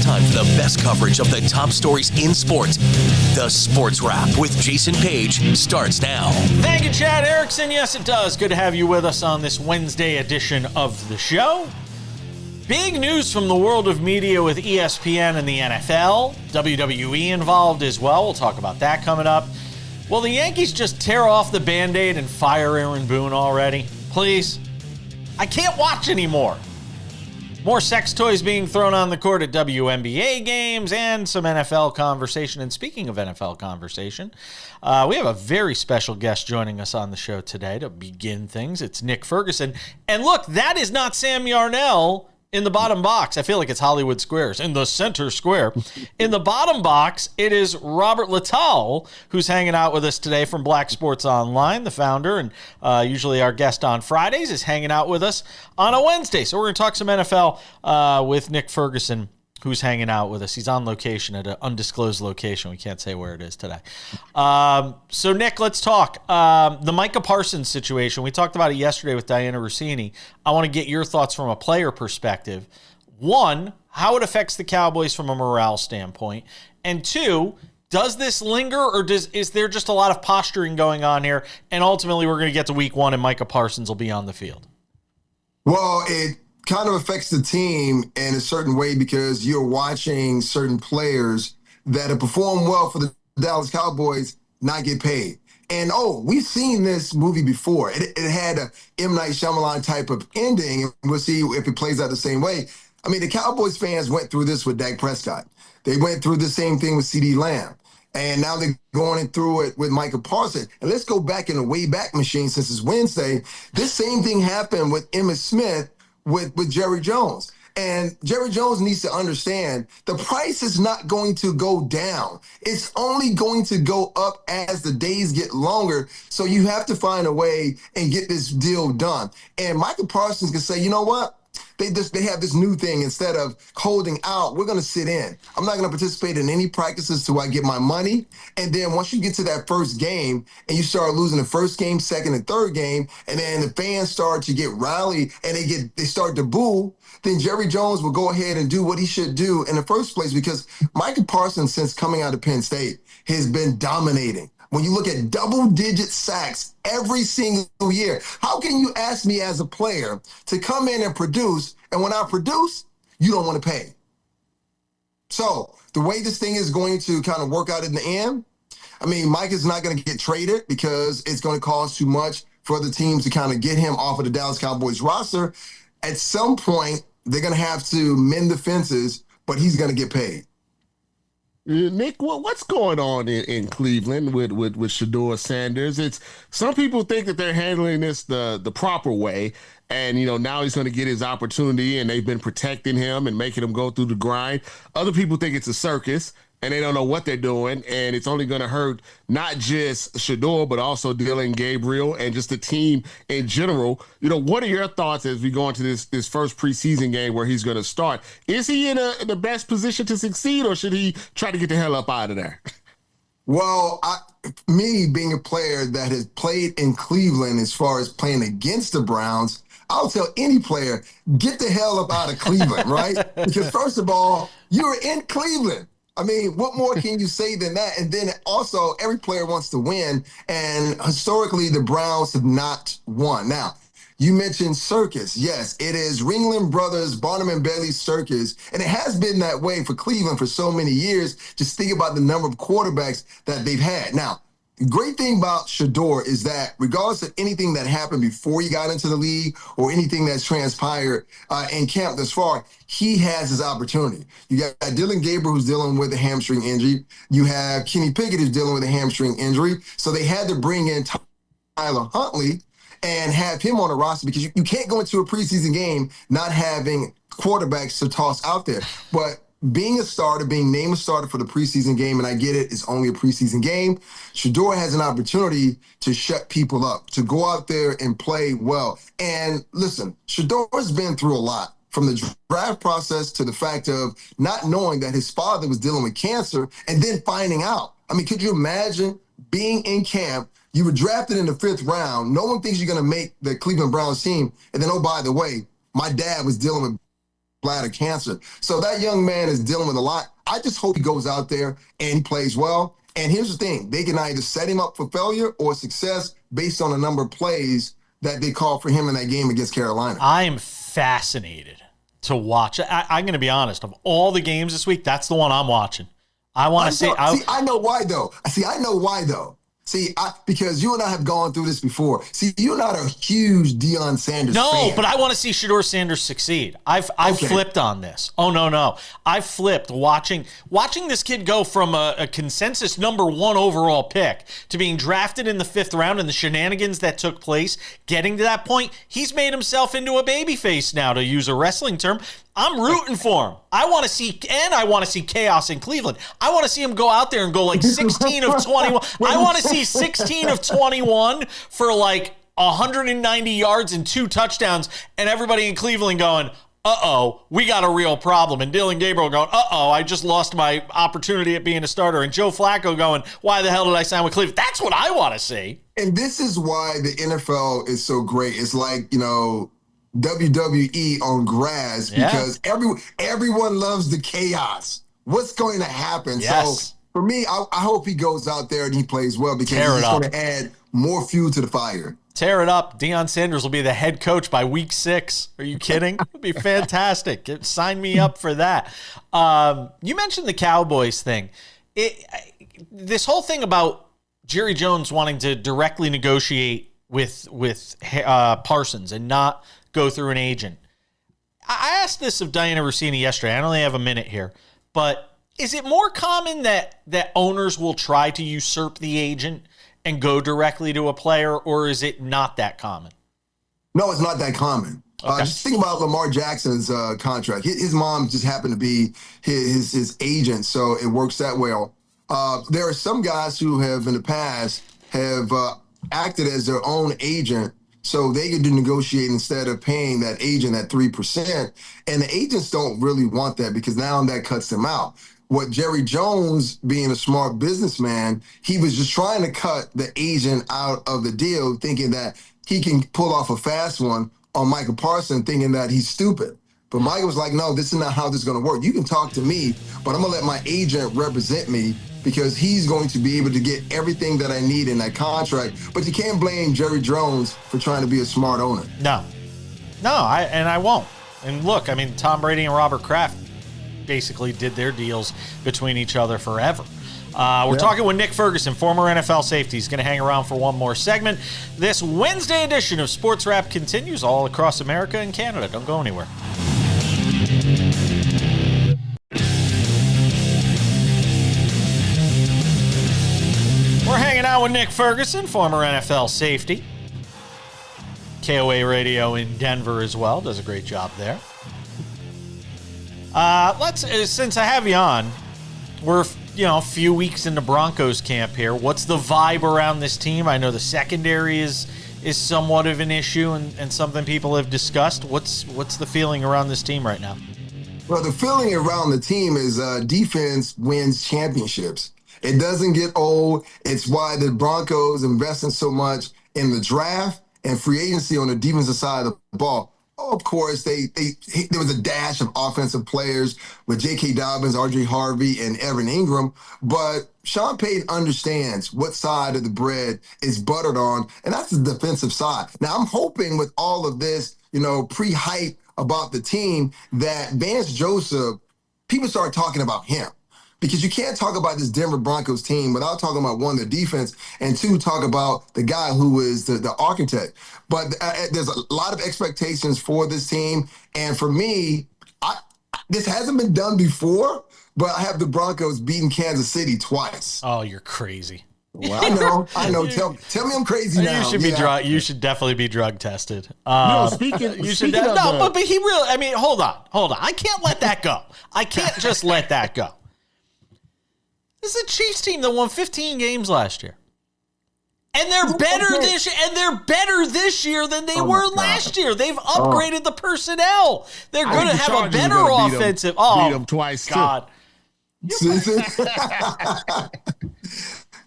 time for the best coverage of the top stories in sports. The Sports Wrap with Jason Page starts now. Thank you, Chad Erickson. Yes, it does. Good to have you with us on this Wednesday edition of the show. Big news from the world of media with ESPN and the NFL. WWE involved as well. We'll talk about that coming up. Will the Yankees just tear off the Band-Aid and fire Aaron Boone already? Please. I can't watch anymore. More sex toys being thrown on the court at WNBA games and some NFL conversation. And speaking of NFL conversation, we have a very special guest joining us on the show today to begin things. It's Nick Ferguson. And look, that is not Sam Yarnell in the bottom box. I feel like it's Hollywood Squares. In the center square. In the bottom box, it is Robert Littal, who's hanging out with us today from Black Sports Online, the founder, and usually our guest on Fridays is hanging out with us on a Wednesday. So we're going to talk some NFL with Nick Ferguson, who's hanging out with us. He's on location at an undisclosed location. We can't say where it is today. So, Nick, let's talk. The Micah Parsons situation. We talked about it yesterday with Diana Rossini. I want to get your thoughts from a player perspective. One, how it affects the Cowboys from a morale standpoint. And two, does this linger or is there just a lot of posturing going on here? And ultimately, we're going to get to week one and Micah Parsons will be on the field. Well, it kind of affects the team in a certain way because you're watching certain players that have performed well for the Dallas Cowboys not get paid. And, we've seen this movie before. It had a M. Night Shyamalan type of ending, and we'll see if it plays out the same way. I mean, the Cowboys fans went through this with Dak Prescott. They went through the same thing with CeeDee Lamb. And now they're going through it with Micah Parsons. And let's go back in the Wayback Machine since it's Wednesday. This same thing happened with Emmitt Smith with Jerry Jones. And Jerry Jones needs to understand the price is not going to go down. It's only going to go up as the days get longer. So you have to find a way and get this deal done. And Micah Parsons can say, you know what? They have this new thing. Instead of holding out, we're going to sit in. I'm not going to participate in any practices till I get my money. And then once you get to that first game and you start losing the first game, second and third game, and then the fans start to get rowdy and they start to boo, then Jerry Jones will go ahead and do what he should do in the first place, because Micah Parsons, since coming out of Penn State, has been dominating. When you look at double-digit sacks every single year, how can you ask me as a player to come in and produce, and when I produce, you don't want to pay? So the way this thing is going to kind of work out in the end, I mean, Mike is not going to get traded because it's going to cost too much for other teams to kind of get him off of the Dallas Cowboys roster. At some point, they're going to have to mend the fences, but he's going to get paid. Nick, what's going on in Cleveland with Shedeur Sanders? It's some people think that they're handling this the proper way, and now he's going to get his opportunity, and they've been protecting him and making him go through the grind. Other people think it's a circus, and they don't know what they're doing, and it's only going to hurt not just Shedeur, but also Dillon Gabriel and just the team in general. What are your thoughts as we go into this first preseason game where he's going to start? Is he in the best position to succeed, or should he try to get the hell up out of there? Well, me being a player that has played in Cleveland as far as playing against the Browns, I'll tell any player, get the hell up out of Cleveland, right? Because first of all, you're in Cleveland. I mean, what more can you say than that? And then also, every player wants to win, and historically, the Browns have not won. Now, you mentioned circus. Yes, it is Ringling Brothers, Barnum and Bailey circus, and it has been that way for Cleveland for so many years. Just think about the number of quarterbacks that they've had. Now, the great thing about Shedeur is that regardless of anything that happened before he got into the league or anything that's transpired in camp thus far, he has his opportunity. You got Dillon Gabriel, who's dealing with a hamstring injury. You have Kenny Pickett, who's dealing with a hamstring injury. So they had to bring in Tyler Huntley and have him on the roster, because you can't go into a preseason game not having quarterbacks to toss out there. But being a starter, being named a starter for the preseason game, and I get it, it's only a preseason game, Shedeur has an opportunity to shut people up, to go out there and play well. And listen, Shedeur's been through a lot, from the draft process to the fact of not knowing that his father was dealing with cancer and then finding out. I mean, could you imagine being in camp? You were drafted in the 5th round. No one thinks you're going to make the Cleveland Browns team. And then, oh, by the way, my dad was dealing with bladder cancer. So that young man is dealing with a lot. I just hope he goes out there and plays well. And here's the thing. They can either set him up for failure or success based on the number of plays that they call for him in that game against Carolina. I am fascinated to watch. I'm going to be honest. Of all the games this week, that's the one I'm watching. I want to see. I know why, though. Because you and I have gone through this before. See, you're not a huge Deion Sanders fan. No, but I want to see Shedeur Sanders succeed. I've flipped on this. Oh, no. I've flipped watching this kid go from a consensus #1 overall pick to being drafted in the 5th round, and the shenanigans that took place getting to that point. He's made himself into a babyface now, to use a wrestling term. I'm rooting for him. I want to see chaos in Cleveland. I want to see him go out there and go like 16 of 21. I want to see 16 of 21 for like 190 yards and 2 touchdowns, and everybody in Cleveland going, uh-oh, we got a real problem. And Dylan Gabriel going, uh-oh, I just lost my opportunity at being a starter. And Joe Flacco going, why the hell did I sign with Cleveland? That's what I want to see. And this is why the NFL is so great. It's like, WWE on grass, because everyone loves the chaos. What's going to happen? Yes. So for me, I hope he goes out there and he plays well, because he's going to add more fuel to the fire. Tear it up. Deion Sanders will be the head coach by week 6. Are you kidding? It'd be fantastic. Sign me up for that. You mentioned the Cowboys thing. This whole thing about Jerry Jones wanting to directly negotiate with Parsons and not go through an agent. I asked this of Diana Rossini yesterday. I only have a minute here, but is it more common that owners will try to usurp the agent and go directly to a player, or is it not that common? No, it's not that common. Okay. Just think about Lamar Jackson's contract. His mom just happened to be his agent, so it works that well. There are some guys who have in the past have acted as their own agent, so they could do negotiate instead of paying that agent at 3%. And the agents don't really want that, because now that cuts them out. What Jerry Jones, being a smart businessman, he was just trying to cut the agent out of the deal, thinking that he can pull off a fast one on Michael Parsons, thinking that he's stupid. But Michael was like, no, this is not how this is going to work. You can talk to me, but I'm going to let my agent represent me, because he's going to be able to get everything that I need in that contract. But you can't blame Jerry Jones for trying to be a smart owner. No, I won't. And look, I mean, Tom Brady and Robert Kraft basically did their deals between each other forever. We're talking with Nick Ferguson, former NFL safety. He's going to hang around for one more segment. This Wednesday edition of SportsWrap continues all across America and Canada. Don't go anywhere. We're hanging out with Nick Ferguson, former NFL safety. KOA Radio in Denver as well. Does a great job there. Since I have you on, we're a few weeks into Broncos camp here. What's the vibe around this team? I know the secondary is somewhat of an issue and something people have discussed. What's the feeling around this team right now? Well, the feeling around the team is defense wins championships. It doesn't get old. It's why the Broncos investing so much in the draft and free agency on the defensive side of the ball. Oh, of course, there was a dash of offensive players with J.K. Dobbins, R.J. Harvey, and Evan Ingram. But Sean Payton understands what side of the bread is buttered on, and that's the defensive side. Now, I'm hoping with all of this, pre-hype about the team, that Vance Joseph, people start talking about him. Because you can't talk about this Denver Broncos team without talking about, one, the defense, and two, talk about the guy who is the architect. But there's a lot of expectations for this team. And for me, this hasn't been done before, but I have the Broncos beating Kansas City twice. Oh, you're crazy. Well, I know. Tell me I'm crazy now. You should be You should definitely be drug tested. Speaking but he really. I mean, hold on. I can't let that go. I can't just let that go. This is a Chiefs team that won 15 games last year. And they're better this year, than they were last year. They've upgraded the personnel. They're going to have a better offensive. Beat them twice, God.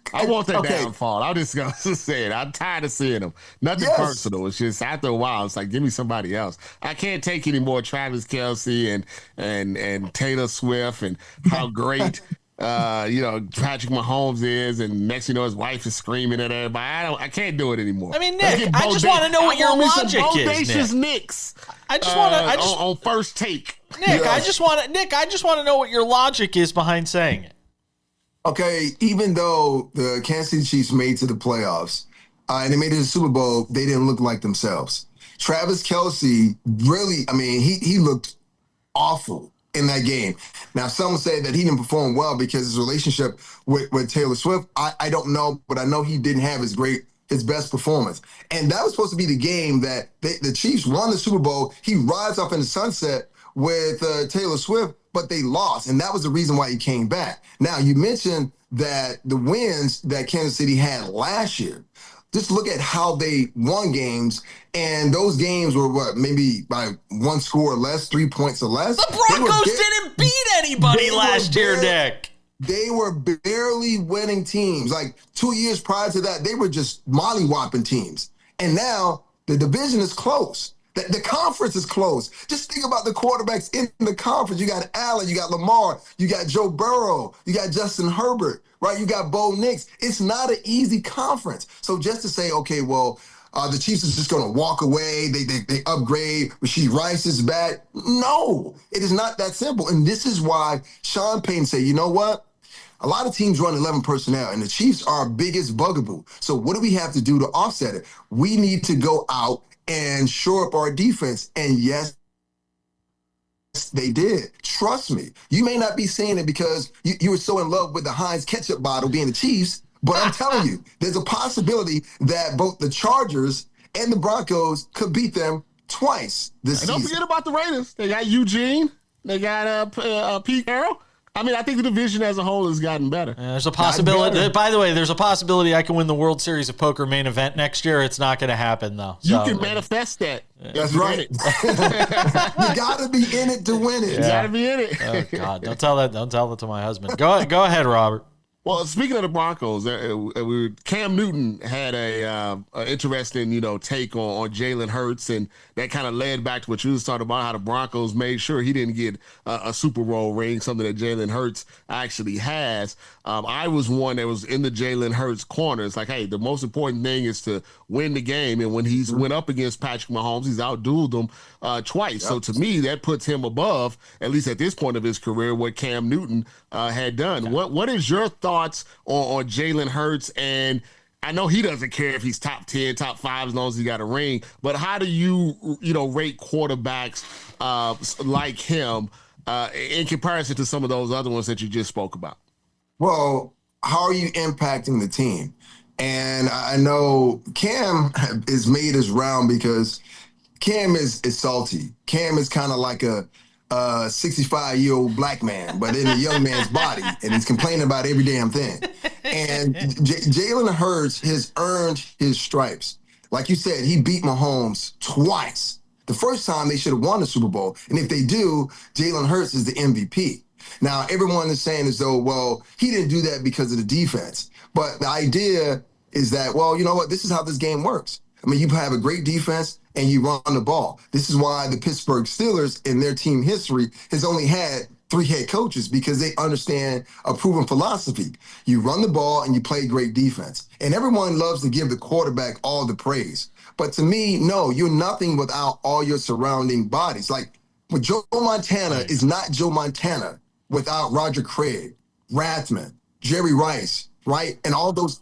Come I want their Okay. downfall. I'm just going to say it. I'm tired of seeing them. Nothing Yes. personal. It's just after a while, it's like, give me somebody else. I can't take any more Travis Kelce and Taylor Swift and how great Patrick Mahomes is, and next you know his wife is screaming at everybody. I can't do it anymore. I mean, Nick, I just want to know what your logic is, Nick. Knicks. I just want to on first take. Nick, I just want to know what your logic is behind saying it. Okay, even though the Kansas City Chiefs made to the playoffs and they made it to the Super Bowl, they didn't look like themselves. Travis Kelce really, I mean, he looked awful in that game. Now, some say that he didn't perform well because his relationship with Taylor Swift, I don't know, but I know he didn't have his best performance. And that was supposed to be the game that the Chiefs won the Super Bowl. He rides off in the sunset with Taylor Swift, but they lost. And that was the reason why he came back. Now, you mentioned that the wins that Kansas City had last year, just look at how they won games, and those games were maybe by one score or less, 3 points or less. The Broncos didn't beat anybody last year, Nick. They were barely winning teams. Like 2 years prior to that, they were just mollywhopping teams. And now the division is close. The conference is close. Just think about the quarterbacks in the conference. You got Allen, you got Lamar, you got Joe Burrow, you got Justin Herbert, right? You got Bo Nix. It's not an easy conference. So just to say, okay, well, the Chiefs is just going to walk away. They upgrade. Rashee Rice is back. No, it is not that simple. And this is why Sean Payton said, you know what? A lot of teams run 11 personnel, and the Chiefs are our biggest bugaboo. So what do we have to do to offset it? We need to go out and shore up our defense. And yes, they did. Trust me. You may not be saying it because you were so in love with the Heinz ketchup bottle being the Chiefs, but I'm telling you, there's a possibility that both the Chargers and the Broncos could beat them twice this season. Don't forget about the Raiders. They got Eugene. They got Pete Carroll. I mean, I think the division as a whole has gotten better. There's a possibility. By the way, there's a possibility I can win the World Series of Poker main event next year. It's not going to happen, though. You can manifest that. That's right. You got to be in it to win it. You got to be in it. Oh, God. Don't tell that to my husband. Go ahead, Robert. Well, speaking of the Broncos, Cam Newton had a interesting, take on Jalen Hurts, and that kind of led back to what you was talking about, how the Broncos made sure he didn't get a Super Bowl ring, something that Jalen Hurts actually has. I was one that was in the Jalen Hurts corner. It's like, hey, the most important thing is to win the game, and when he's went up against Patrick Mahomes, he's outdueled him twice. Yep. So to me, that puts him above, at least at this point of his career, what Cam Newton had done. Yeah. What is your thoughts on Jalen Hurts? And I know he doesn't care if he's top 10, top 5, as long as he got a ring. But how do you rate quarterbacks like him in comparison to some of those other ones that you just spoke about? Well, how are you impacting the team? And I know Cam is made his round because Cam is salty. Cam is kind of like a 65-year-old black man, but in a young man's body, and he's complaining about every damn thing. And Jalen Hurts has earned his stripes. Like you said, he beat Mahomes twice. The first time they should have won the Super Bowl. And if they do, Jalen Hurts is the MVP. Now, everyone is saying as though, well, he didn't do that because of the defense. But the idea is that, well, you know what? This is how this game works. I mean, you have a great defense and you run the ball. This is why the Pittsburgh Steelers in their team history has only had 3 head coaches, because they understand a proven philosophy. You run the ball and you play great defense. And everyone loves to give the quarterback all the praise. But to me, no, you're nothing without all your surrounding bodies. Like, with Joe Montana is not Joe Montana without Roger Craig, Rathman, Jerry Rice, right? And all those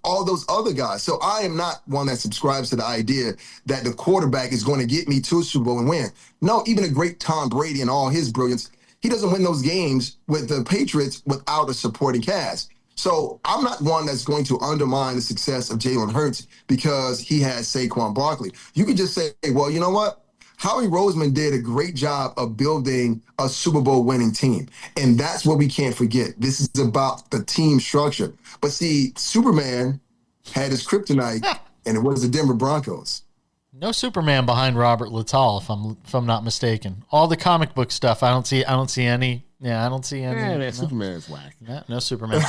other guys. So I am not one that subscribes to the idea that the quarterback is going to get me to a Super Bowl and win. No, even a great Tom Brady and all his brilliance, he doesn't win those games with the Patriots without a supporting cast. So I'm not one that's going to undermine the success of Jalen Hurts because he has Saquon Barkley. You could just say, well, you know what? Howie Roseman did a great job of building a Super Bowl winning team. And that's what we can't forget. This is about the team structure. But see, Superman had his kryptonite, and it was the Denver Broncos. No Superman behind Robert Littal, if I'm not mistaken. All the comic book stuff, I don't see any Yeah, I don't see any. Yeah, no. Superman's whack. No Superman.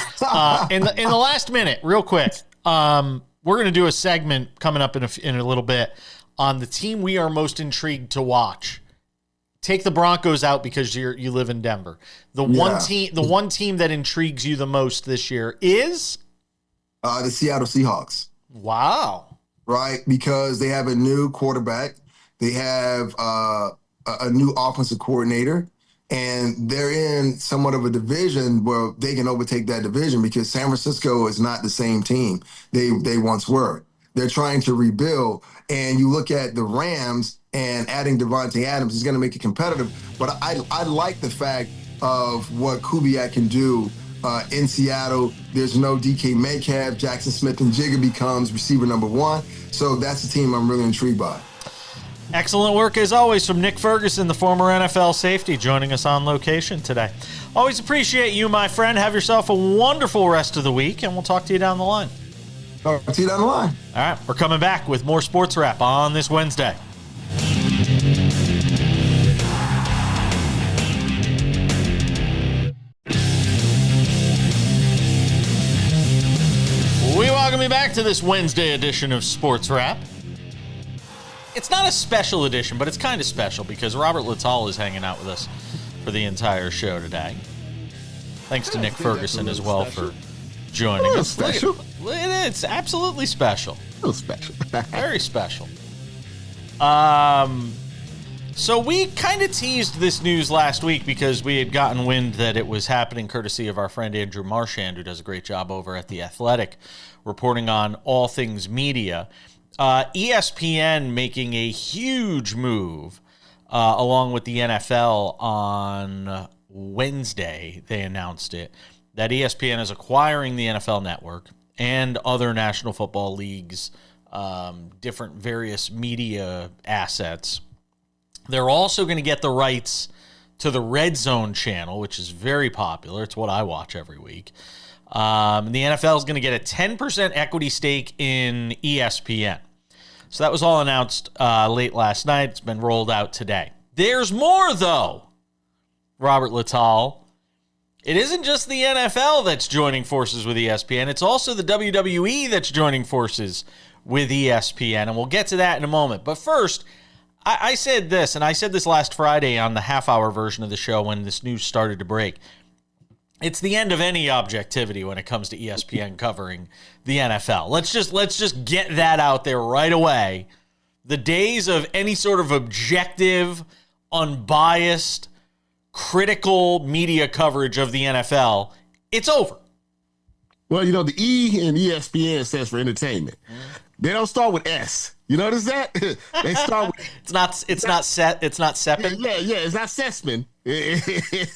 In the last minute, real quick, we're going to do a segment coming up in a little bit on the team we are most intrigued to watch. Take the Broncos out because you live in Denver. The one team that intrigues you the most this year is the Seattle Seahawks. Wow. Right, because they have a new quarterback. They have a new offensive coordinator. And they're in somewhat of a division where they can overtake that division because San Francisco is not the same team they once were. They're trying to rebuild. And you look at the Rams and adding Devontae Adams is going to make it competitive. But I like the fact of what Kubiak can do in Seattle. There's no DK Metcalf. Jackson Smith and Jigga becomes receiver number one. So that's the team I'm really intrigued by. Excellent work, as always, from Nick Ferguson, the former NFL safety, joining us on location today. Always appreciate you, my friend. Have yourself a wonderful rest of the week, and we'll talk to you down the line. All right, see you down the line. All right, we're coming back with more Sports Wrap on this Wednesday. We welcome you back to this Wednesday edition of Sports Wrap. It's not a special edition, but it's kind of special because Robert Littal is hanging out with us for the entire show today. Thanks to Nick Ferguson as well for joining us. Special. It's absolutely special. A little special. Very special. So we kind of teased this news last week because we had gotten wind that it was happening courtesy of our friend Andrew Marchand, who does a great job over at The Athletic, reporting on all things media. ESPN making a huge move along with the NFL on Wednesday. They announced it, that ESPN is acquiring the NFL Network and other National Football Leagues, different various media assets. They're also going to get the rights to the Red Zone channel, which is very popular. It's what I watch every week. The NFL is going to get a 10% equity stake in ESPN. So that was all announced late last night. It's been rolled out today. There's more, though, Robert Littal. It isn't just the NFL that's joining forces with ESPN. It's also the WWE that's joining forces with ESPN, and we'll get to that in a moment. But first, I said this, and I said this last Friday on the half-hour version of the show when this news started to break. It's the end of any objectivity when it comes to ESPN covering the NFL. Let's just get that out there right away. The days of any sort of objective, unbiased, critical media coverage of the NFL, it's over. Well, you know, the E in ESPN stands for entertainment. They don't start with S. You notice that? They start with It's not Seppin. Yeah, it's not Sessman. It's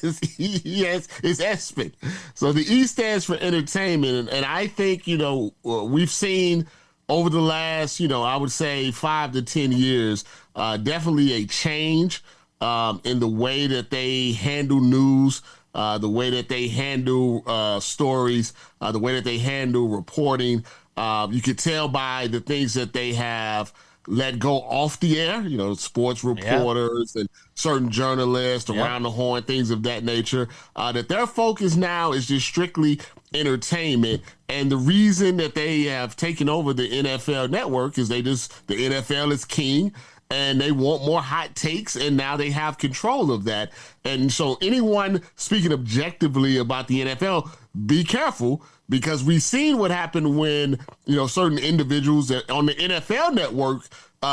Espin. So the E stands for entertainment, and I think, you know, we've seen over the last, you know, I would say 5 to 10 years, definitely a change in the way that they handle news, the way that they handle stories, the way that they handle reporting. You could tell by the things that they have let go off the air, you know, sports reporters and certain journalists around the horn, things of that nature, that their focus now is just strictly entertainment. And the reason that they have taken over the NFL Network is the NFL is king, and they want more hot takes, and now they have control of that. And so anyone speaking objectively about the NFL, be careful, because we've seen what happened when, you know, certain individuals that on the NFL Network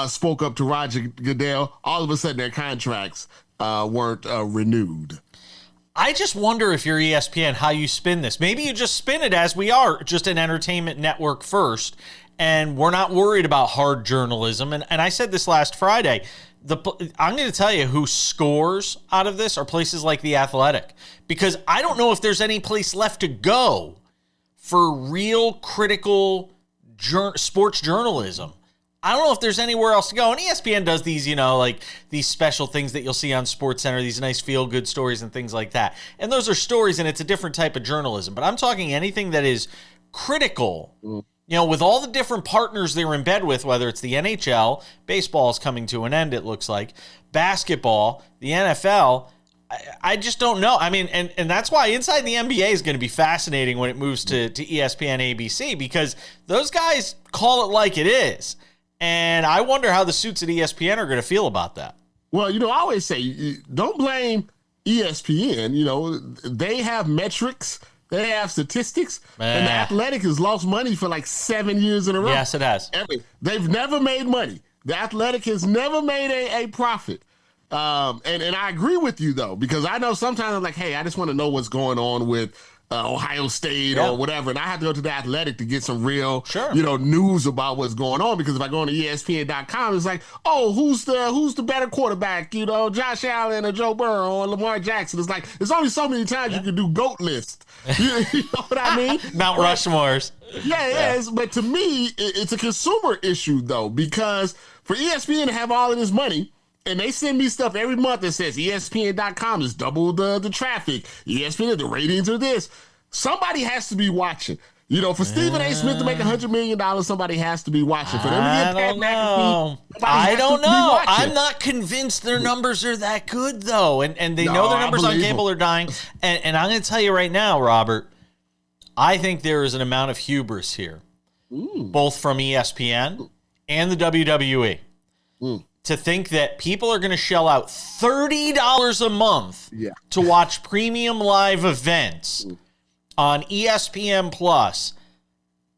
spoke up to Roger Goodell. All of a sudden, their contracts weren't renewed. I just wonder, if you're ESPN, how you spin this. Maybe you just spin it as we are, just an entertainment network first, and we're not worried about hard journalism. And I said this last Friday. I'm going to tell you who scores out of this are places like The Athletic, because I don't know if there's any place left to go for real critical sports journalism. I don't know if there's anywhere else to go. And ESPN does these, you know, like these special things that you'll see on SportsCenter, these nice feel-good stories and things like that. And those are stories, and it's a different type of journalism. But I'm talking anything that is critical, you know, with all the different partners they're in bed with, whether it's the NHL, baseball is coming to an end, it looks like, basketball, the NFL. I just don't know. I mean, and that's why Inside the NBA is going to be fascinating when it moves to ESPN ABC, because those guys call it like it is. And I wonder how the suits at ESPN are going to feel about that. Well, I always say, don't blame ESPN. They have metrics. They have statistics. And The Athletic has lost money for like 7 years in a row. Yes, it has. They've never made money. The Athletic has never made a profit. And I agree with you, though, because I know sometimes I'm like, hey, I just want to know what's going on with Ohio State or whatever. And I have to go to the Athletic to get some real, news about what's going on. Because if I go on to ESPN.com, it's like, oh, who's the better quarterback? Josh Allen or Joe Burrow or Lamar Jackson. It's like, there's only so many times you can do GOAT list. You know what I mean? Mount Rushmores. Yeah, it is. But to me, it's a consumer issue, though, because for ESPN to have all of this money, and they send me stuff every month that says ESPN.com is double the traffic. ESPN, the ratings are this. Somebody has to be watching. For Stephen A. Smith to make $100 million, somebody has to be watching. For them to get Pat McAfee, I don't know. I'm not convinced their numbers are that good, though. And they know their numbers on cable are dying. And I'm going to tell you right now, Robert, I think there is an amount of hubris here, both from ESPN and the WWE. To think that people are going to shell out $30 a month to watch premium live events on ESPN Plus.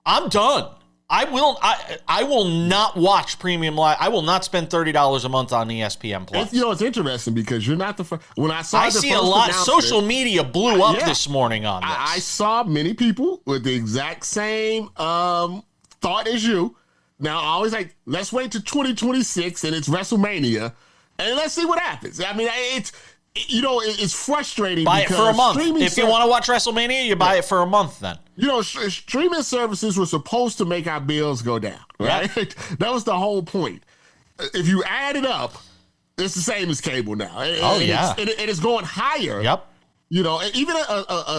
I'm done. I will not watch premium live. I will not spend $30 a month on ESPN Plus. It's interesting because you're not the first. When I see a lot. Social media blew up this morning on this. I saw many people with the exact same thought as you. Now, I always like, let's wait to 2026 and it's WrestleMania and let's see what happens. I mean, it's frustrating. Buy it for a month. If you want to watch WrestleMania, you buy it for a month then. Streaming services were supposed to make our bills go down, right? Yep. That was the whole point. If you add it up, it's the same as cable now. It's going higher. Yep. Even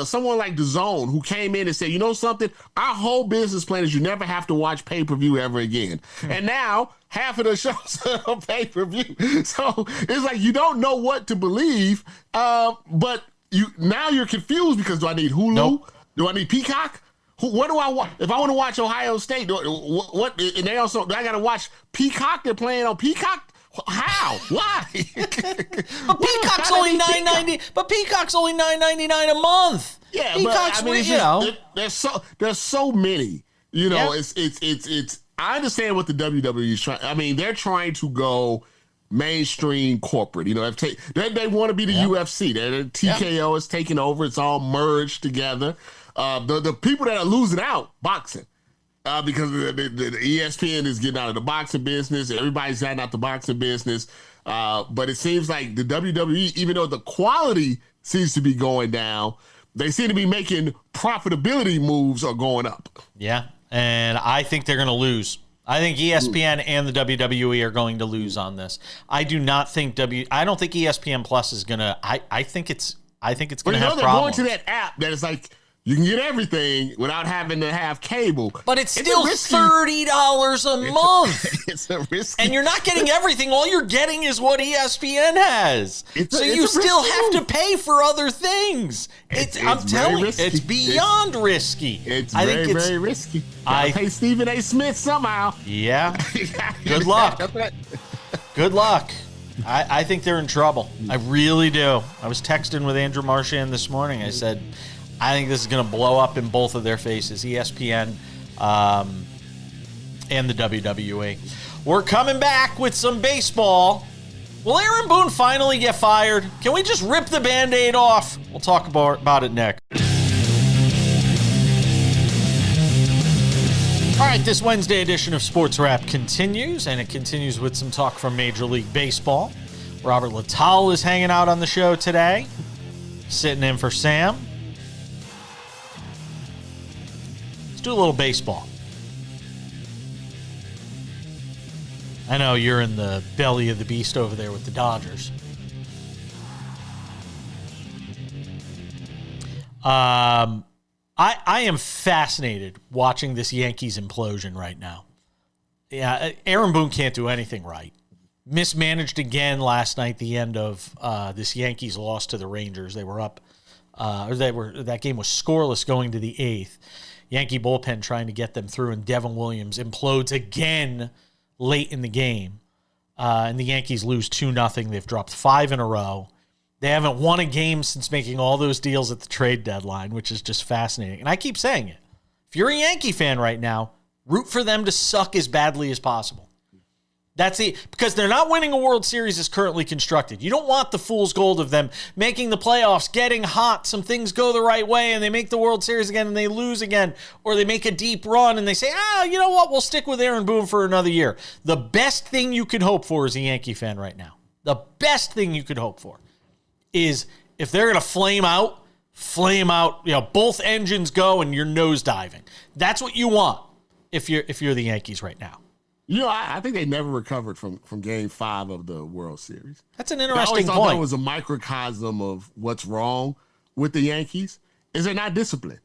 someone like DAZN who came in and said, something, our whole business plan is you never have to watch pay-per-view ever again. And now half of the shows are on pay-per-view. So it's like you don't know what to believe, but you're confused because do I need Hulu? Nope. Do I need Peacock? What do I want? If I want to watch Ohio State, what? And they also, do I got to watch Peacock? They're playing on Peacock? How? Why? But Peacock's only $9.90. But Peacock's only $9.99 a month. Yeah, Peacock's there's so many. It's. I understand what the WWE is trying. I mean, they're trying to go mainstream corporate. They want to be the UFC. The TKO is taking over. It's all merged together. The people that are losing out, boxing. Because the ESPN is getting out of the boxing business. Everybody's getting out the boxing business. But it seems like the WWE, even though the quality seems to be going down, they seem to be making profitability moves or going up. Yeah, and I think they're going to lose. I think ESPN and the WWE are going to lose on this. I do not think I don't think ESPN Plus is going to. I think it's going to have problems. They're going to that app that is like, you can get everything without having to have cable. But it's still $30 a month. It's a risky. And you're not getting everything. All you're getting is what ESPN has. So you still have to pay for other things. I'm telling you, it's beyond risky. It's very risky. I pay Stephen A. Smith somehow. Yeah. Good luck. Good luck. I think they're in trouble. I really do. I was texting with Andrew Marchand this morning. I said, I think this is going to blow up in both of their faces, ESPN and the WWE. We're coming back with some baseball. Will Aaron Boone finally get fired? Can we just rip the Band-Aid off? We'll talk about it next. All right, this Wednesday edition of Sports Wrap continues, and it continues with some talk from Major League Baseball. Robert Littal is hanging out on the show today, sitting in for Sam. Do a little baseball. I know you're in the belly of the beast over there with the Dodgers. I am fascinated watching this Yankees implosion right now. Yeah, Aaron Boone can't do anything right. mismanaged again last night. The end of this Yankees loss to the Rangers. They were up, that game was scoreless going to the 8th. Yankee bullpen trying to get them through, and Devin Williams implodes again late in the game. And the Yankees lose 2-0. They've dropped 5 in a row. They haven't won a game since making all those deals at the trade deadline, which is just fascinating. And I keep saying it. If you're a Yankee fan right now, root for them to suck as badly as possible. Because they're not winning a World Series as currently constructed. You don't want the fool's gold of them making the playoffs, getting hot, some things go the right way, and they make the World Series again and they lose again, or they make a deep run and they say, you know what, we'll stick with Aaron Boone for another year. The best thing you could hope for as a Yankee fan right now, the best thing you could hope for is if they're going to flame out, both engines go and you're nosediving. That's what you want if you're the Yankees right now. I think they never recovered from Game 5 of the World Series. That's an interesting I always thought point. that was a microcosm of what's wrong with the Yankees is they're not disciplined.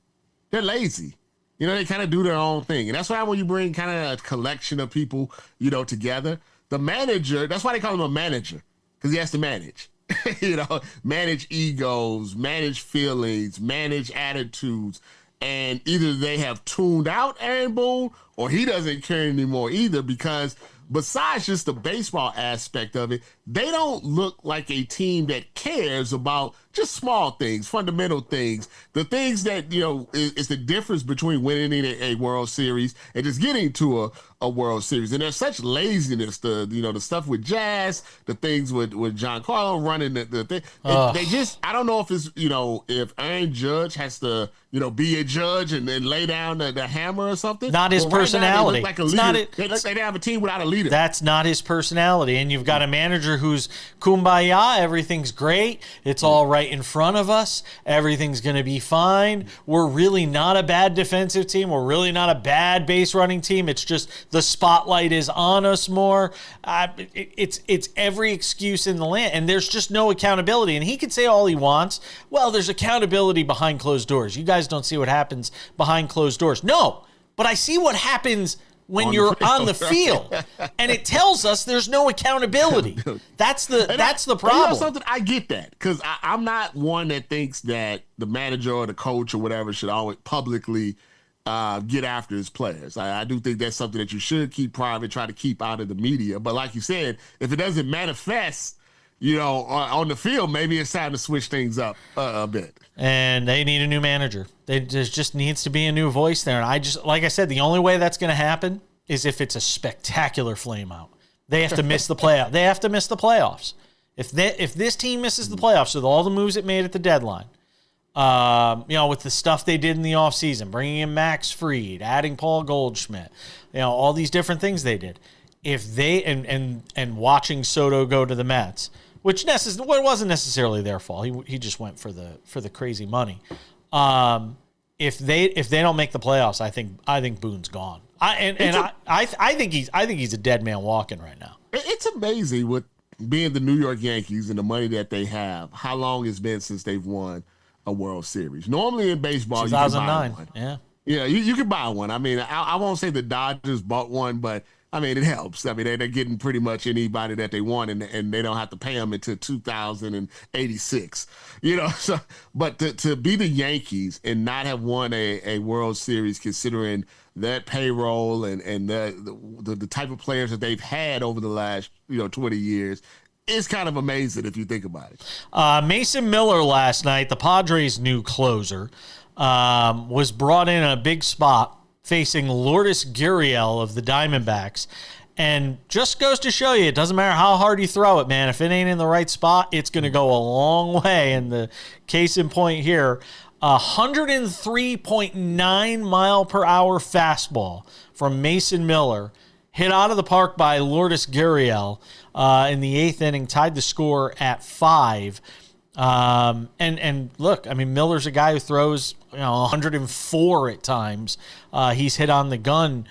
They're lazy. They kind of do their own thing. And that's why when you bring kind of a collection of people, together, the manager, that's why they call him a manager, because he has to manage. Manage egos, manage feelings, manage attitudes. And either they have tuned out Aaron Boone or he doesn't care anymore either, because besides just the baseball aspect of it, they don't look like a team that cares about just small things, fundamental things, the things that, is the difference between winning a World Series and just getting to a World Series. And there's such laziness, the stuff with Jazz, the things with Giancarlo running the thing. They just, I don't know if it's, if Aaron Judge has to, be a judge and then lay down the hammer or something. Not his personality. Right now, they have a team without a leader. That's not his personality. And you've got a manager who's kumbaya, everything's great, it's all right in front of us, everything's going to be fine, we're really not a bad defensive team, we're really not a bad base running team, it's just the spotlight is on us more. It's every excuse in the land, and there's just no accountability. And he could say all he wants, well, there's accountability behind closed doors. You guys don't see what happens behind closed doors. No, but I see what happens when you're on the field, and it tells us there's no accountability. That's the problem. Something, I get that, because I'm not one that thinks that the manager or the coach or whatever should always publicly get after his players. I do think that's something that you should keep private, try to keep out of the media. But like you said, if it doesn't manifest, on the field, maybe it's time to switch things up a bit. And they need a new manager. There just needs to be a new voice there. And like I said, the only way that's going to happen is if it's a spectacular flame out. They have to miss the playoff. They have to miss the playoffs. If this team misses the playoffs with all the moves it made at the deadline, with the stuff they did in the offseason, bringing in Max Fried, adding Paul Goldschmidt, all these different things they did. If they and watching Soto go to the Mets, which wasn't necessarily their fault. He just went for the crazy money. If they don't make the playoffs, I think Boone's gone. I think he's a dead man walking right now. It's amazing with being the New York Yankees and the money that they have, how long it's been since they've won a World Series. Normally in baseball, 2009. You can buy one. Yeah, you can buy one. I mean, I won't say the Dodgers bought one, but I mean, it helps. I mean, they're getting pretty much anybody that they want, and they don't have to pay them until 2086. So, but to be the Yankees and not have won a World Series, considering that payroll and the type of players that they've had over the last 20 years, is kind of amazing if you think about it. Mason Miller last night, the Padres' new closer, was brought in a big spot, facing Lourdes Gurriel of the Diamondbacks. And just goes to show you, it doesn't matter how hard you throw it, man. If it ain't in the right spot, it's going to go a long way. And the case in point here, 103.9 mile per hour fastball from Mason Miller, hit out of the park by Lourdes Gurriel in the 8th inning, tied the score at 5. And look, I mean, Miller's a guy who throws 104 at times. He's hit on the gun,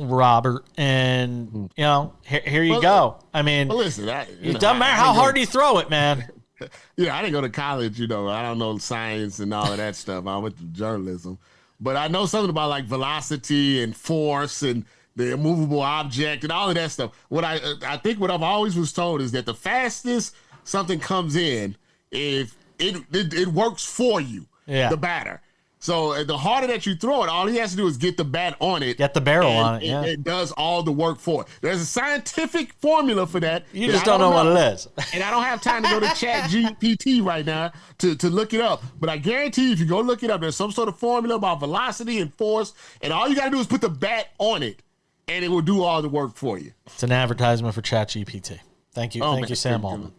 Robert, and here you go. I mean, listen, it doesn't matter how hard you throw it, man. I didn't go to college. I don't know science and all of that stuff. I went to journalism, but I know something about like velocity and force and the immovable object and all of that stuff. What I think what I've always was told is that the fastest something comes in, if it works for you, the batter. So the harder that you throw it, all he has to do is get the bat on it. Get the barrel on it, yeah. It does all the work for it. There's a scientific formula for that. You just don't know what it is. And I don't have time to go to Chat GPT right now to look it up. But I guarantee you, if you go look it up, there's some sort of formula about velocity and force. And all you got to do is put the bat on it, and it will do all the work for you. It's an advertisement for Chat GPT. Thank you. Thank you, Sam Allman.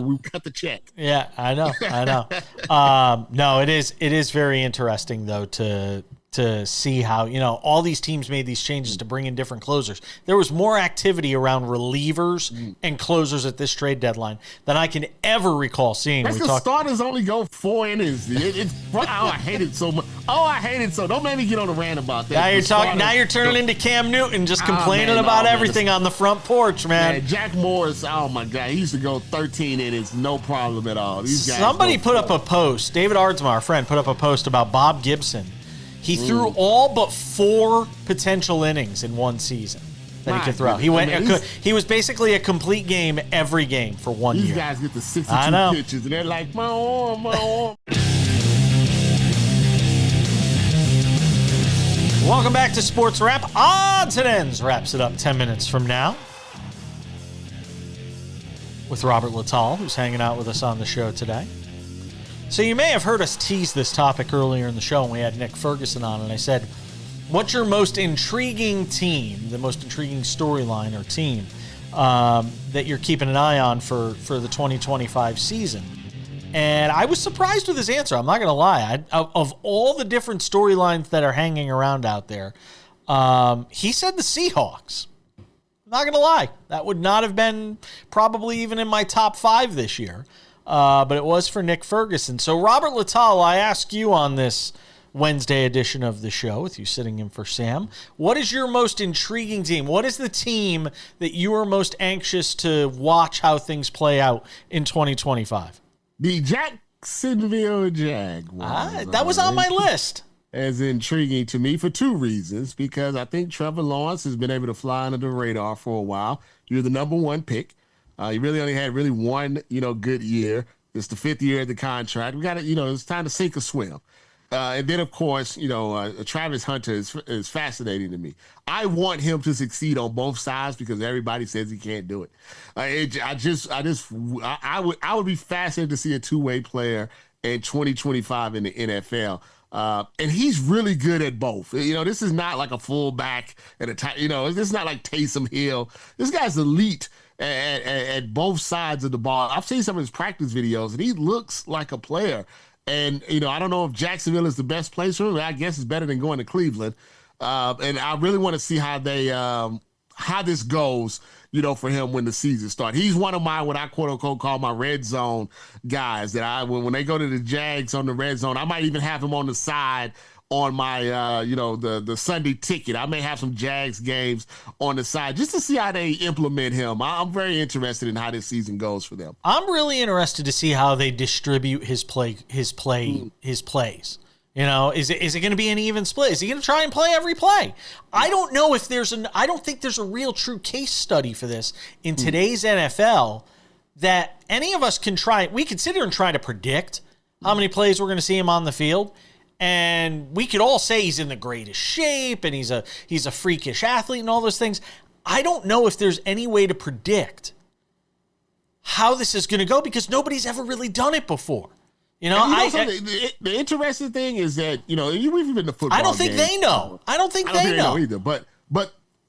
We got the check. Yeah, I know. No, it is very interesting, though, to see how, all these teams made these changes to bring in different closers. There was more activity around relievers and closers at this trade deadline than I can ever recall seeing. That's because starters only go 4 innings. I hate it so much. I hate it so. Don't make me get on a rant about that. Now you're turning into Cam Newton, just complaining about everything on the front porch, man. Jack Morris, oh my God, he used to go 13 innings, no problem at all. These guys Somebody put up a post. David Ardsma, our friend, put up a post about Bob Gibson. He threw all but 4 potential innings in one season that he could throw. He was basically a complete game every game for 1 year. These guys get the 62 pitches, and they're like, my arm. Welcome back to Sports Wrap. Odds and Ends wraps it up 10 minutes from now with Robert Littal, who's hanging out with us on the show today. So you may have heard us tease this topic earlier in the show when we had Nick Ferguson on, and I said, what's your most intriguing team, the most intriguing storyline or team that you're keeping an eye on for the 2025 season? And I was surprised with his answer. I'm not going to lie. Of all the different storylines that are hanging around out there, he said the Seahawks. I'm not going to lie. That would not have been probably even in my top 5 this year. But it was for Nick Ferguson. So, Robert Littal, I ask you on this Wednesday edition of the show, with you sitting in for Sam, what is your most intriguing team? What is the team that you are most anxious to watch how things play out in 2025? The Jacksonville Jaguars. That was on my list. As intriguing to me for 2 reasons. Because I think Trevor Lawrence has been able to fly under the radar for a while. You're the number 1 pick. He really only had one, good year. It's the 5th year of the contract. We got to, it's time to sink or swim. And then, of course, Travis Hunter is fascinating to me. I want him to succeed on both sides because everybody says he can't do it. I would be fascinated to see a 2-way player in 2025 in the NFL. And he's really good at both. This is not like a fullback and this is not like Taysom Hill. This guy's elite at both sides of the ball. I've seen some of his practice videos, and he looks like a player. And, I don't know if Jacksonville is the best place for him. I guess it's better than going to Cleveland. And I really want to see how this goes, for him when the season starts. He's one of my, what I quote unquote call my red zone guys that when they go to the Jags on the red zone, I might even have him on the side on my, the Sunday ticket. I may have some Jags games on the side just to see how they implement him. I'm very interested in how this season goes for them. I'm really interested to see how they distribute his plays. Is it going to be an even split? Is he going to try and play every play? I don't know if I don't think there's a real true case study for this in today's NFL that any of us can try. We could sit here and try to predict how many plays we're going to see him on the field. And we could all say he's in the greatest shape and he's a freakish athlete and all those things. I don't know if there's any way to predict how this is going to go because nobody's ever really done it before. The interesting thing is that, you've even been to football. I don't think they know. I don't think they know either. But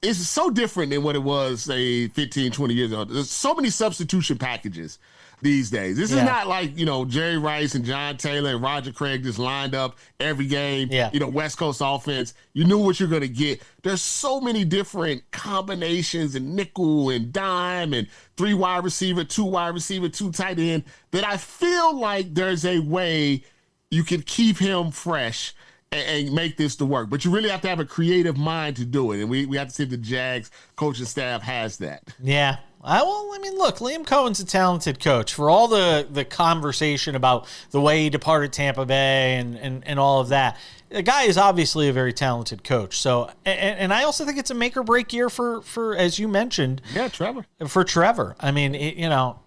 it's so different than what it was, say, 15, 20 years ago. There's so many substitution packages these days. This is not like, Jerry Rice and John Taylor and Roger Craig just lined up every game, West Coast offense. You knew what you're going to get. There's so many different combinations and nickel and dime and 3 wide receiver, 2 wide receiver, 2 tight end that I feel like there's a way you can keep him fresh and make this to work. But you really have to have a creative mind to do it. And we have to see if the Jags coaching staff has that. Yeah. Look, Liam Cohen's a talented coach. For all the conversation about the way he departed Tampa Bay and all of that, the guy is obviously a very talented coach. So, and I also think it's a make or break year for as you mentioned. Yeah, Trevor. For Trevor. I mean,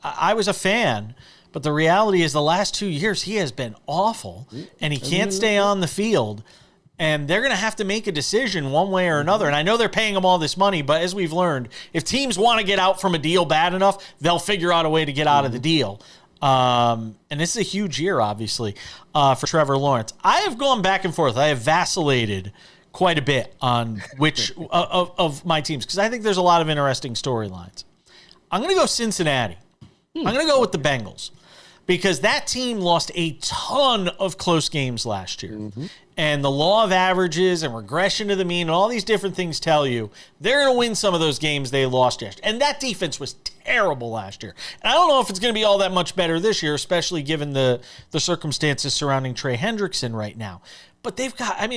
I was a fan, but the reality is the last 2 years he has been awful, and he can't stay on the field. And they're going to have to make a decision one way or another. And I know they're paying him all this money, but as we've learned, if teams want to get out from a deal bad enough, they'll figure out a way to get out of the deal. And this is a huge year, obviously, for Trevor Lawrence. I have gone back and forth. I have vacillated quite a bit on which of my teams, because I think there's a lot of interesting storylines. I'm going to go Cincinnati. I'm going to go with the Bengals, because that team lost a ton of close games last year. Mm-hmm. And the law of averages and regression to the mean and all these different things tell you they're going to win some of those games they lost yesterday. And that defense was terrible last year. And I don't know if it's going to be all that much better this year, especially given the circumstances surrounding Trey Hendrickson right now. But they've got,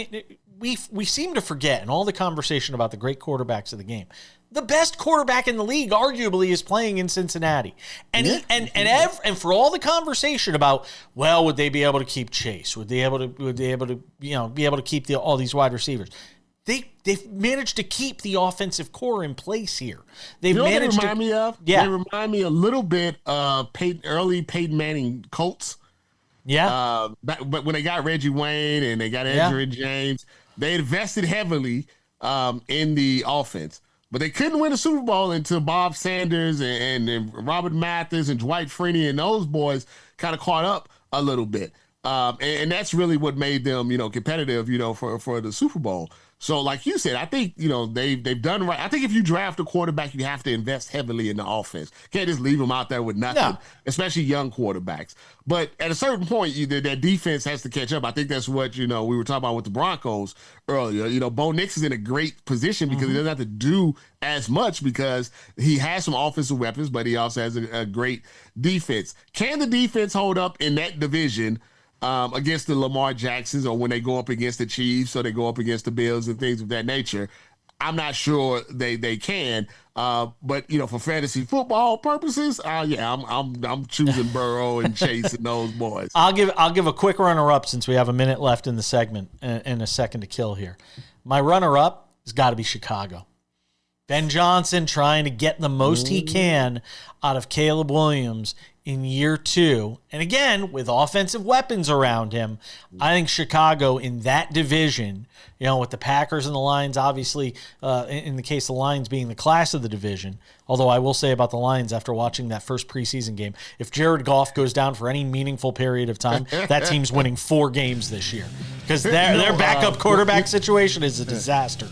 we seem to forget in all the conversation about the great quarterbacks of the game, the best quarterback in the league arguably is playing in Cincinnati. And and for all the conversation about, well, would they be able to keep Chase? Would they able to keep all these wide receivers? They've managed to keep the offensive core in place here. They've managed to remind me of? Yeah. They remind me a little bit of early Peyton Manning Colts. Yeah. But when they got Reggie Wayne and they got Andrew James, they invested heavily in the offense. But they couldn't win a Super Bowl until Bob Sanders and Robert Mathis and Dwight Freeney and those boys kind of caught up a little bit. And that's really what made them, competitive, for the Super Bowl. So like you said, I think, they've done right. I think if you draft a quarterback, you have to invest heavily in the offense. Can't just leave them out there with nothing, especially young quarterbacks. But at a certain point, that defense has to catch up. I think that's what, we were talking about with the Broncos earlier. Bo Nix is in a great position because he doesn't have to do as much because he has some offensive weapons, but he also has a great defense. Can the defense hold up in that division against the Lamar Jacksons, or when they go up against the Chiefs or they go up against the Bills and things of that nature? I'm not sure they can. But for fantasy football purposes, I'm choosing Burrow and Chase and those boys. I'll give a quick runner-up since we have a minute left in the segment and a second to kill here. My runner-up has got to be Chicago. Ben Johnson trying to get the most he can out of Caleb Williams in year 2. And again, with offensive weapons around him, I think Chicago in that division, with the Packers and the Lions, obviously, in the case of the Lions being the class of the division, although I will say about the Lions after watching that first preseason game, if Jared Goff goes down for any meaningful period of time, that team's winning 4 games this year because their backup quarterback situation is a disaster.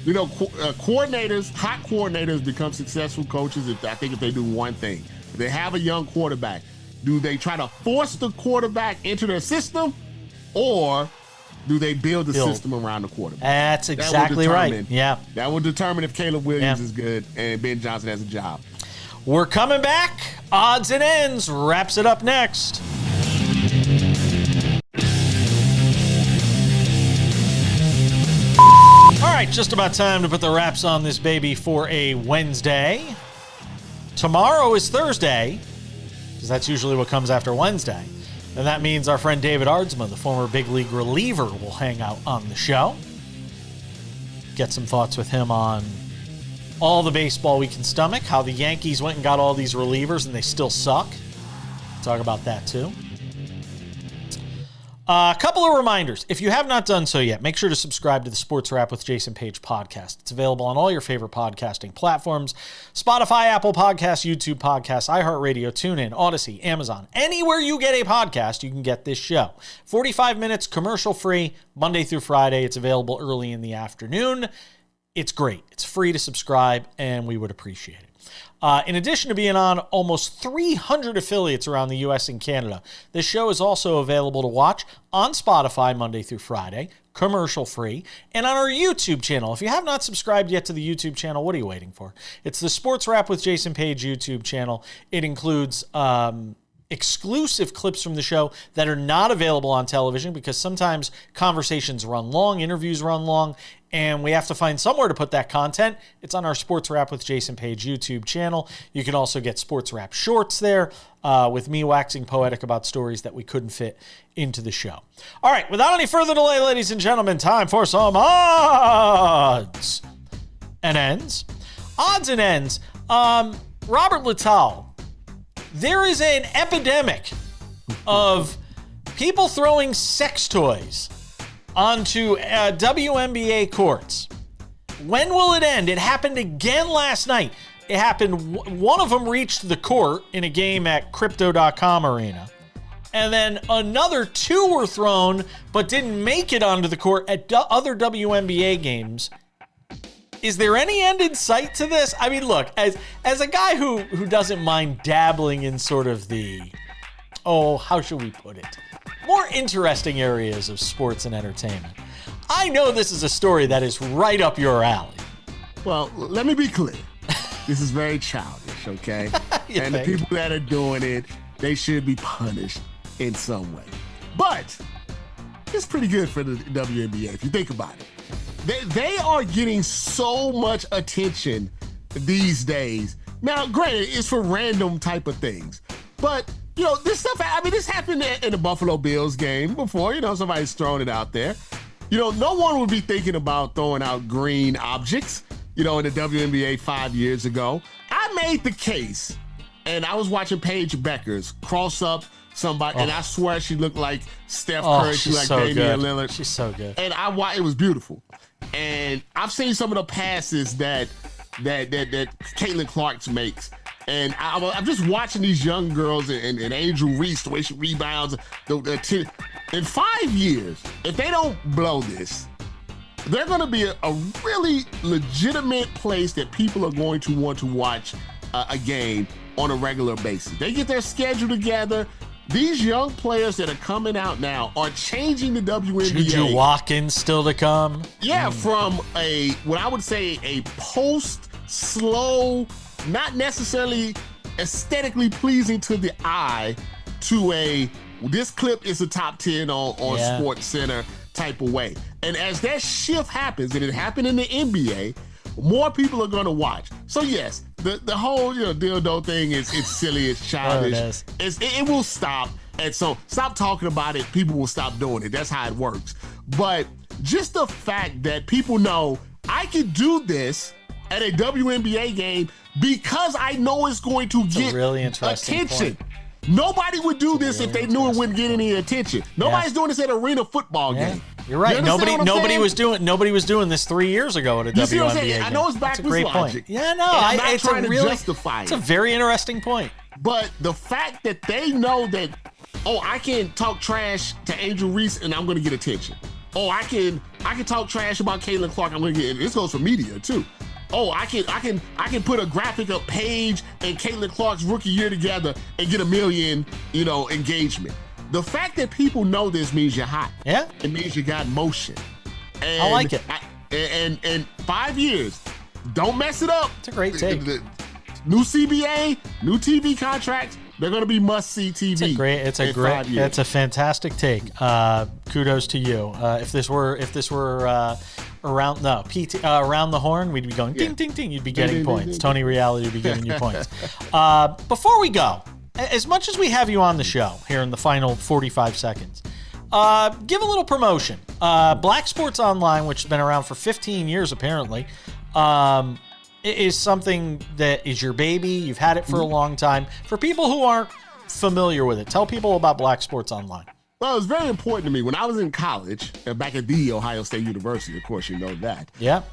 Coordinators, hot coordinators become successful coaches if they do one thing. If they have a young quarterback, do they try to force the quarterback into their system, or do they build the system around the quarterback? That's exactly right. Yeah. That will determine if Caleb Williams is good and Ben Johnson has a job. We're coming back. Odds and Ends wraps it up next. All right, just about time to put the wraps on this baby for a Wednesday. Tomorrow is Thursday, because that's usually what comes after Wednesday. And that means our friend David Ardsma, the former big league reliever, will hang out on the show. Get some thoughts with him on all the baseball we can stomach, how the Yankees went and got all these relievers and they still suck. Talk about that too. A couple of reminders. If you have not done so yet, make sure to subscribe to the Sports Wrap with Jason Page podcast. It's available on all your favorite podcasting platforms: Spotify, Apple Podcasts, YouTube Podcasts, iHeartRadio, TuneIn, Odyssey, Amazon. Anywhere you get a podcast, you can get this show. 45 minutes, commercial-free, Monday through Friday. It's available early in the afternoon. It's great. It's free to subscribe, and we would appreciate it. In addition to being on almost 300 affiliates around the U.S. and Canada, this show is also available to watch on Spotify Monday through Friday, commercial-free, and on our YouTube channel. If you have not subscribed yet to the YouTube channel, what are you waiting for? It's the Sports Wrap with Jason Page YouTube channel. It includes exclusive clips from the show that are not available on television because sometimes conversations run long, interviews run long, and we have to find somewhere to put that content. It's on our Sports Wrap with Jason Page YouTube channel. You can also get Sports Wrap shorts there with me waxing poetic about stories that we couldn't fit into the show. All right, without any further delay, ladies and gentlemen, time for some odds and ends. Odds and ends. Robert Littal. There is an epidemic of people throwing sex toys onto WNBA courts. When will it end? It happened again last night. It happened, one of them reached the court in a game at Crypto.com Arena. And then another 2 were thrown, but didn't make it onto the court at other WNBA games. Is there any end in sight to this? I mean, look, as a guy who doesn't mind dabbling in sort of the, how should we put it, more interesting areas of sports and entertainment, I know this is a story that is right up your alley. Well, let me be clear. This is very childish, okay? And the people that are doing it, they should be punished in some way. But it's pretty good for the WNBA if you think about it. They are getting so much attention these days. Now, granted, it's for random type of things. But, this stuff, this happened in the Buffalo Bills game before. Somebody's throwing it out there. No one would be thinking about throwing out green objects, in the WNBA 5 years ago. I made the case, and I was watching Paige Beckers cross up somebody, and I swear she looked like Steph Curry. She looked like Damian Lillard. She's so good. And it was beautiful. And I've seen some of the passes that Caitlin Clark makes. And I'm just watching these young girls and Angel Reese, the way she rebounds. In 5 years, if they don't blow this, they're going to be a really legitimate place that people are going to want to watch a game on a regular basis. They get their schedule together. These young players that are coming out now are changing the WNBA. Juju Watkins still to come. Yeah, from what I would say a slow, not necessarily aesthetically pleasing to the eye, to this clip is a top 10 on Sports Center type of way. And as that shift happens, and it happened in the NBA, more people are going to watch. So yes, the whole dildo thing is silly, it's childish. It will stop, and so stop talking about it. People will stop doing it. That's how it works. But just the fact that people know I can do this at a WNBA game because I know it's going to get really interesting attention. Point. Nobody would do this if they knew it wouldn't get any attention. Nobody's doing this at an arena football game. You're right. Nobody was doing this 3 years ago at a WNBA game. I know it's backwards logic. Yeah, no, I'm not trying to justify it. It's a very interesting point. But the fact that they know that, I can talk trash to Angel Reese and I'm going to get attention. I can talk trash about Caitlin Clark. I'm going to get. This goes for media too. I can put a graphic up Paige and Caitlin Clark's rookie year together and get 1 million, engagement. The fact that people know this means you're hot. Yeah. It means you got motion. And I like it. And 5 years, don't mess it up. It's a great take. New CBA, new TV contracts, they're going to be must-see TV. It's a fantastic take. Kudos to you. If this were around the horn, we'd be going ding, ding, ding. You'd be getting points. Tony Reality would be giving you points. Before we go, as much as we have you on the show here in the final 45 seconds, give a little promotion. Black Sports Online, which has been around for 15 years apparently, is something that is your baby. You've had it for a long time. For people who aren't familiar with it, tell people about Black Sports Online. Well, it was very important to me. When I was in college, back at the Ohio State University, of course you know that. Yeah.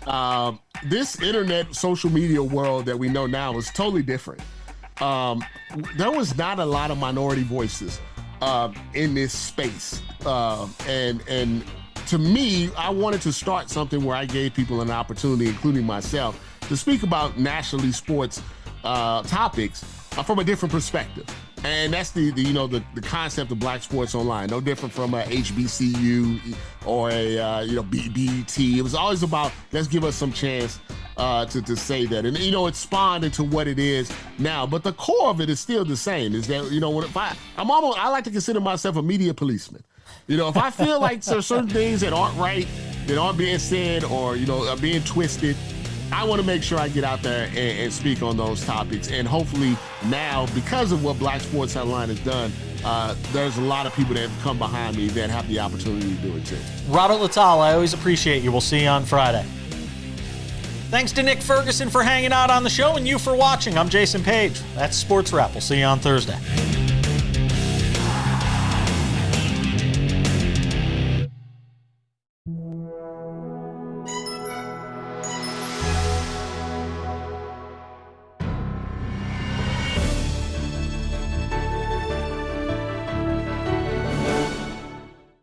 This internet social media world that we know now is totally different. There was not a lot of minority voices in this space. And to me, I wanted to start something where I gave people an opportunity, including myself, to speak about nationally sports topics from a different perspective. And that's the concept of Black Sports Online. No different from a HBCU or a BET. It was always about, let's give us some chance to say that. And, it's spawned into what it is now. But the core of it is still the same, is that, I like to consider myself a media policeman. If I feel like there's certain things that aren't right, that aren't being said, or, are being twisted, I want to make sure I get out there and speak on those topics. And hopefully now, because of what Black Sports Headline has done, there's a lot of people that have come behind me that have the opportunity to do it too. Robert Littal, I always appreciate you. We'll see you on Friday. Thanks to Nick Ferguson for hanging out on the show and you for watching. I'm Jason Page. That's Sports Wrap. We'll see you on Thursday.